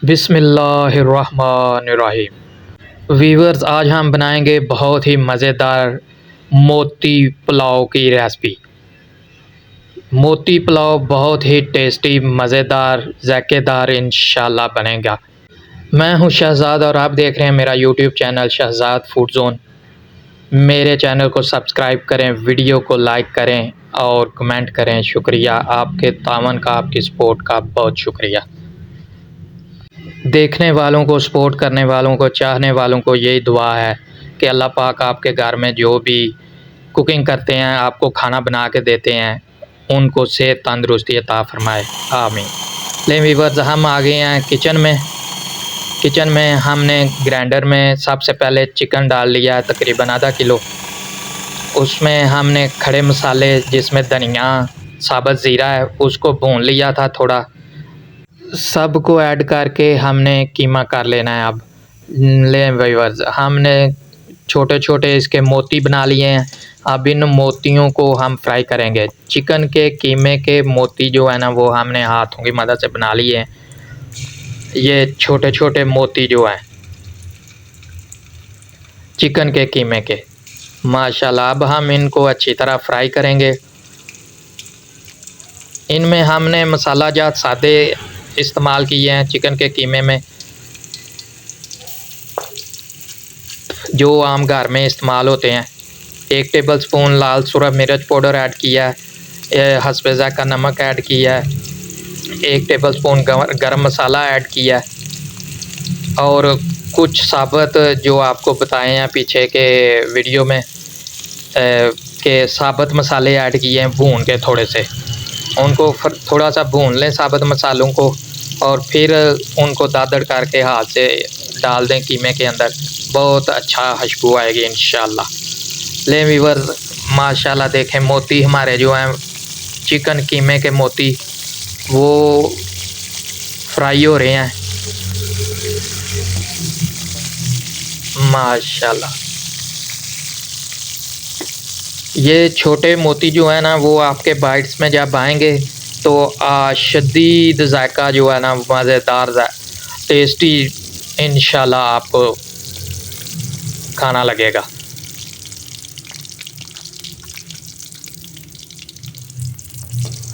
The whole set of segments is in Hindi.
बिस्मिल्लाहिर्रहमानिर्रहीम। वीवर्स, आज हम बनाएंगे बहुत ही मज़ेदार मोती पुलाव की रेसिपी। मोती पुलाव बहुत ही टेस्टी, मज़ेदार, ज़ायकेदार इंशाल्लाह बनेगा। मैं हूं शहज़ाद और आप देख रहे हैं मेरा YouTube channel Shahzad food zone. मेरे चैनल को सब्सक्राइब करें, वीडियो को लाइक करें और कमेंट करें। शुक्रिया आपके तावन का, आपकी सपोर्ट का बहुत शुक्रिया। देखने वालों को, सपोर्ट करने वालों को, चाहने वालों को यही दुआ है कि अल्लाह पाक आपके घर में जो भी कुकिंग करते हैं, आपको खाना बना के देते हैं, उनको सेहत तंदुरुस्ती अता फ़रमाए, आमीन। लेकिन व्यूअर्स, हम आ गए हैं किचन में हमने ग्राइंडर में सबसे पहले चिकन डाल लिया है, तकरीबन आधा किलो। उसमें हमने खड़े मसाले जिसमें धनिया, साबुत ज़ीरा है, उसको भून लिया था थोड़ा। सबको ऐड करके हमने कीमा कर लेना है। अब लें व्यूअर्स, हमने छोटे छोटे इसके मोती बना लिए हैं। अब इन मोतियों को हम फ्राई करेंगे। चिकन के कीमे के मोती जो है ना, वो हमने हाथों की मदद से बना लिए हैं। ये छोटे छोटे मोती जो हैं चिकन के कीमे के, माशाल्लाह। अब हम इनको अच्छी तरह फ्राई करेंगे। इनमें हमने मसाला जात सादे इस्तेमाल किए हैं। चिकन के कीमे में जो आम घर में इस्तेमाल होते हैं, 1 टेबलस्पून लाल सुरख मिर्च पाउडर ऐड किया है, हस्बे ज़ायक़ा नमक ऐड किया है, 1 टेबलस्पून गरम मसाला ऐड किया है और कुछ साबुत जो आपको बताए हैं पीछे के वीडियो में के साबुत मसाले ऐड किए हैं भून के। थोड़े से उनको थोड़ा सा भून लें साबुत मसालों को और फिर उनको दादड़ करके हाथ से डाल दें कीमे के अंदर। बहुत अच्छा खुशबू आएगी इंशाल्लाह। ले व्यूअर्स, माशाल्लाह देखें, मोती हमारे जो हैं चिकन कीमे के मोती वो फ्राई हो रहे हैं माशाल्लाह। ये छोटे मोती जो है ना, वो आपके बाइट्स में जब आएंगे तो शदीद जायका जो है ना, मज़ेदार टेस्टी इंशाल्लाह आपको खाना लगेगा।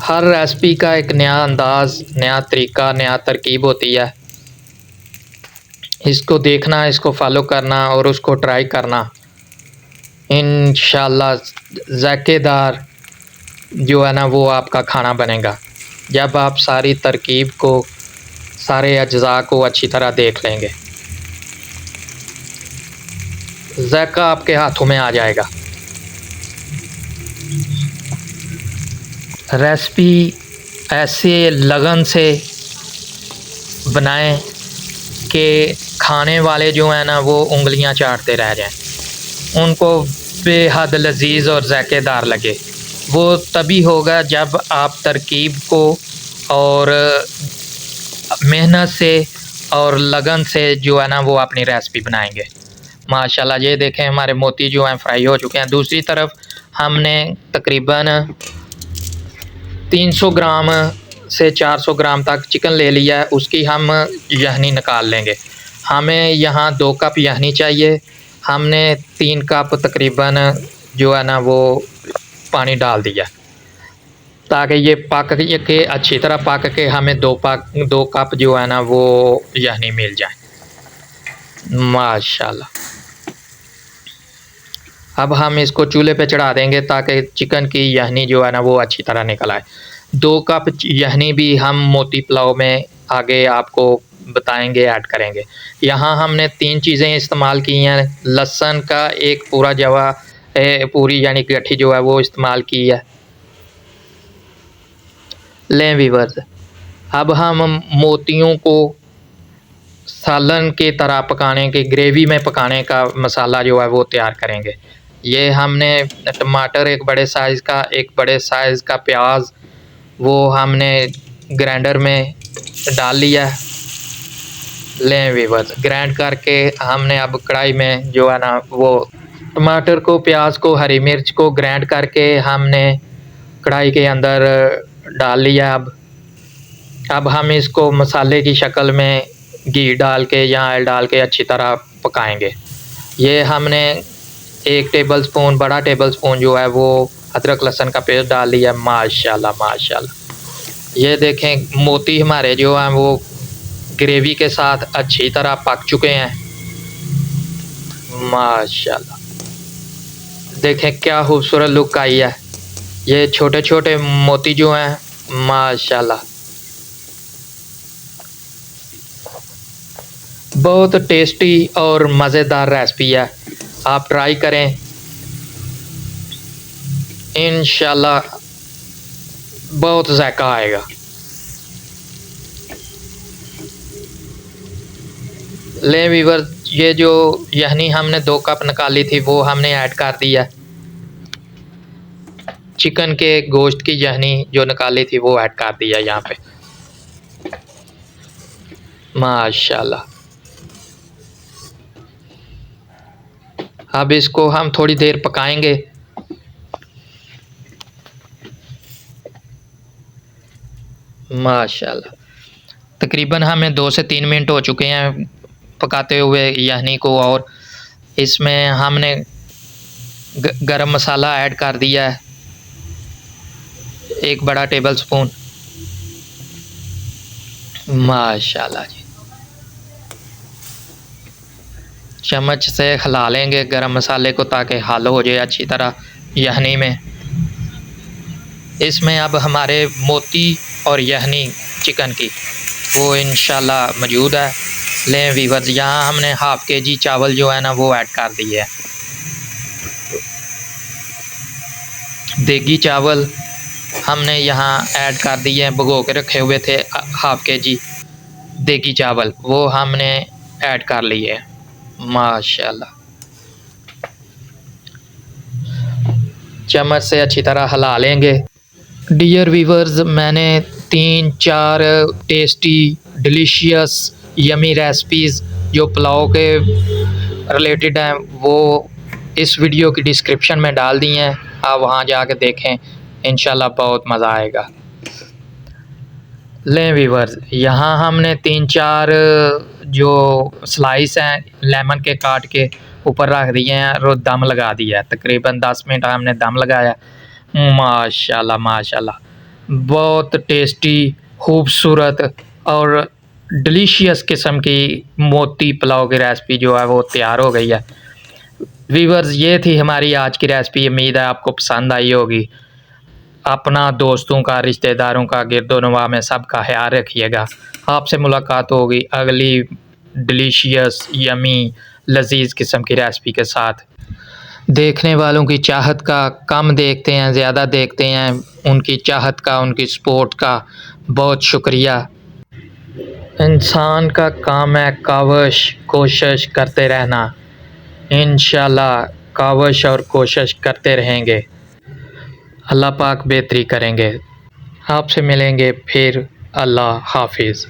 हर रेसिपी का एक नया अंदाज़, नया तरीका, नया तरकीब होती है। इसको देखना, इसको फॉलो करना और उसको ट्राई करना, इंशाल्लाह ज़ायकेदार जो है ना वो आपका खाना बनेगा। जब आप सारी तरकीब को, सारे अज्ज़ा को अच्छी तरह देख लेंगे, ज़ायका आपके हाथों में आ जाएगा। रेसिपी ऐसे लगन से बनाएं कि खाने वाले जो हैं ना वो उंगलियां चाटते रह जाएं, उनको बेहद लजीज और ज़ायकेदार लगे। वो तभी होगा जब आप तरकीब को और मेहनत से और लगन से जो है ना वो अपनी रेसिपी बनाएंगे। माशाल्लाह, ये देखें हमारे मोती जो हैं फ्राई हो चुके हैं। दूसरी तरफ हमने तकरीबन 300 ग्राम से 400 ग्राम तक चिकन ले लिया है। उसकी हम यखनी निकाल लेंगे। हमें यहाँ 2 कप यखनी चाहिए। हमने 3 कप तकरीबन जो है ना वो पानी डाल दिया ताकि ये पक के अच्छी तरह पक के हमें 2 कप जो है ना वो यखनी मिल जाए माशाल्लाह। अब हम इसको चूल्हे पे चढ़ा देंगे ताकि चिकन की यखनी जो है ना वो अच्छी तरह निकल आए। 2 कप यखनी भी हम मोती पुलाव में आगे आपको बताएंगे, ऐड करेंगे। यहाँ हमने 3 चीज़ें इस्तेमाल की हैं। लहसुन का एक पूरा जवा पूरी यानी गट्ठी जो है वो इस्तेमाल की है। लें व्यूअर्स, अब हम मोतियों को सालन की तरह पकाने के, ग्रेवी में पकाने का मसाला जो है वो तैयार करेंगे। ये हमने टमाटर एक बड़े साइज़ का, एक बड़े साइज़ का प्याज वो हमने ग्राइंडर में डाल लिया। लें व्यूअर्स, ग्राइंड करके हमने अब कढ़ाई में जो है ना वो टमाटर को, प्याज को, हरी मिर्च को ग्राइंड करके हमने कढ़ाई के अंदर डाल लिया। अब हम इसको मसाले की शक्ल में घी डाल के या ऑयल डाल के अच्छी तरह पकाएंगे। ये हमने 1 टेबल स्पून, बड़ा टेबल स्पून जो है वो अदरक लहसुन का पेस्ट डाल दिया। माशाल्लाह माशाल्लाह। ये देखें मोती हमारे जो हैं वो ग्रेवी के साथ अच्छी तरह पक चुके हैं। माशाल्लाह, देखें क्या खूबसूरत लुक आई है। ये छोटे छोटे मोती जो हैं, माशाल्लाह बहुत टेस्टी और मज़ेदार रेसिपी है। आप ट्राई करें, इंशाल्लाह बहुत ज़ायका आएगा। ले वीवर, ये जो यहनी हमने 2 कप निकाली थी वो हमने ऐड कर दिया। चिकन के गोश्त की यहनी जो निकाली थी वो ऐड कर दिया यहाँ पे। माशाल्लाह, अब इसको हम थोड़ी देर पकाएंगे। माशाल्लाह, तकरीबन हमें 2 से 3 मिनट हो चुके हैं पकाते हुए यहनी को, और इसमें हमने गरम मसाला ऐड कर दिया है 1 बड़ा टेबल स्पून। माशाल्लाह जी, चम्मच से हिला लेंगे गरम मसाले को ताकि हल हो जाए अच्छी तरह यहनी में। इसमें अब हमारे मोती और यहनी चिकन की वो इंशाल्लाह मौजूद है। लें वीवर्स, यहाँ हमने हाफ़ केजी चावल जो है ना वो ऐड कर दिए है। देगी चावल हमने यहाँ ऐड कर दिए हैं, भिगो के रखे हुए थे हाफ़ केजी देगी चावल, वो हमने ऐड कर लिए। माशाल्लाह, चम्मच से अच्छी तरह हिला लेंगे। डियर वीवर्स, मैंने 3-4 टेस्टी डिलीशियस यमी रेसिपीज़ जो पुलाव के रिलेटेड हैं वो इस वीडियो की डिस्क्रिप्शन में डाल दी हैं। आप वहाँ जाके देखें, इंशाल्लाह बहुत मज़ा आएगा। लें वीवर्स, यहाँ हमने 3-4 जो स्लाइस हैं लेमन के काट के ऊपर रख दिए हैं और दम लगा दिया है। तकरीबन 10 मिनट हमने दम लगाया। माशाल्लाह माशाल्लाह, बहुत टेस्टी, खूबसूरत और डिलीशियस किस्म की मोती पुलाव की रेसिपी जो है वो तैयार हो गई है। वीवर्स, ये थी हमारी आज की रेसिपी। उम्मीद है आपको पसंद आई होगी। अपना, दोस्तों का, रिश्तेदारों का, गिरदोनवा में सबका ख्याल रखिएगा। आपसे मुलाकात होगी अगली डिलीशियस यमी लजीज किस्म की रेसिपी के साथ। देखने वालों की चाहत का कम देखते हैं, ज़्यादा देखते हैं, उनकी चाहत का, उनकी सपोर्ट का बहुत शुक्रिया। इंसान का काम है काविश, कोशिश करते रहना। इंशाल्लाह काविश और कोशिश करते रहेंगे, अल्लाह पाक बेहतरी करेंगे। आपसे मिलेंगे फिर। अल्लाह हाफिज़।